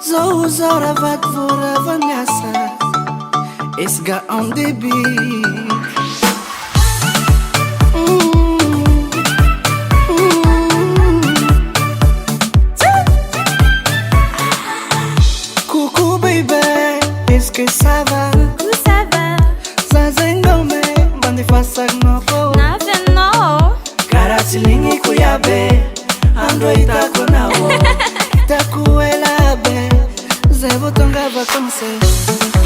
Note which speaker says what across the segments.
Speaker 1: Zao ravat vorava miasa Esga on the beat Coucou baby, est-ce que ça va?
Speaker 2: Coucou, ça va?
Speaker 1: Zazengome, bande fasak noko
Speaker 2: Nothing, no.
Speaker 1: Karasilingi kuyabe, ando itako nawo Itakuela be, zebo tonga vakanse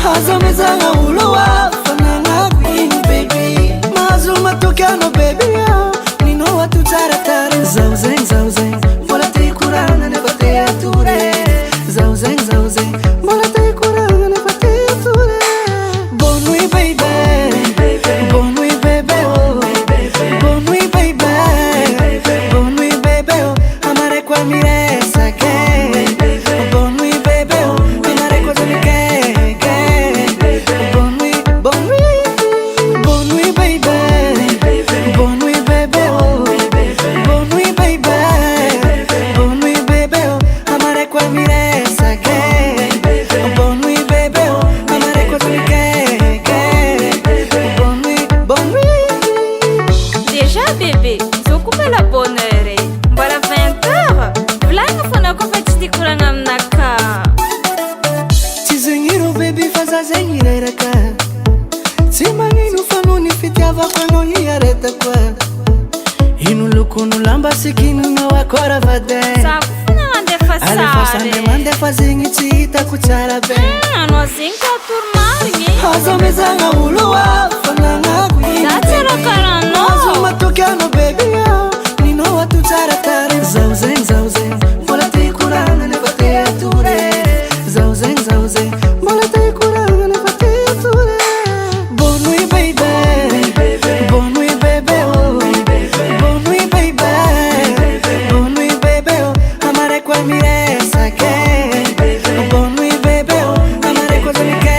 Speaker 1: Hazamezanga ulowa, fananga queen baby Mazuma tokano baby yo, nino watu taratare Zauzeng, vola te kurana ne bate ature Zauzeng, vola te kurana ne bate ature Bonne nuit baby, bonne nuit baby oh Bonne nuit baby, bonne nuit baby oh Amare kwa mire sake Bonne nuit baby oh Amare kwa zonike Bonne nuit baby Bonne nuit baby oh Bonne nuit baby Bonne nuit baby oh Amare kwa mire sake Bonne nuit baby oh Amare kwa zonike Bonne nuit
Speaker 2: Déjà, bébé, s'occupe la bonne heure. Voilà 20h. V'là nga fona ko fa tsy tia koragna aminaka.
Speaker 1: Tsy zegniro baby fa za zegny reraka Tsy magnino fa noho ny fitiavako anao hiaretako Ino lokon'olo lamba sikinonao akora vade
Speaker 2: Sako fona mandefa
Speaker 1: Alefa
Speaker 2: sary.
Speaker 1: sande mandefa zegny tsy hitako tsara be
Speaker 2: Anao zegny ka toromarigny.
Speaker 1: Aza mezagna olo hafa nagnako
Speaker 2: Za tsara karaha
Speaker 1: Azo
Speaker 2: anao.
Speaker 1: matokano baby yo Ninao ato tsara tare Zauzeng Mbola te korana nefa te ature Zauzeng Mbola te korana nefa te ature Bonne nuit baby Bonne nuit baby oh Bonne nuit baby Bonne nuit baby oh Amare kwa mire sake Bonne nuit baby oh Amare kwa zonike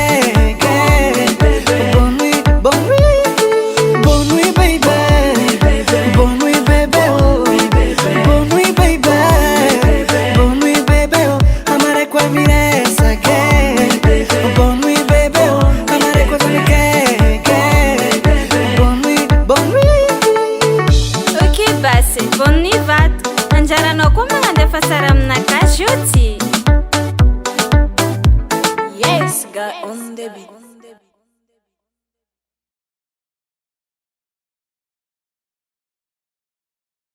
Speaker 1: Bonne nuit Bonne nuit baby Bonne nuit baby oh Bonne nuit baby Bonne nuit baby oh Amare kwa mire sake Bonne nuit baby oh Amare kwa zonike Bonne nuit
Speaker 2: Ok, basi. Bonne nuit, vato. Anjaranao koa manandefa sary aminaka zio ty.
Speaker 1: Yes, got on the beat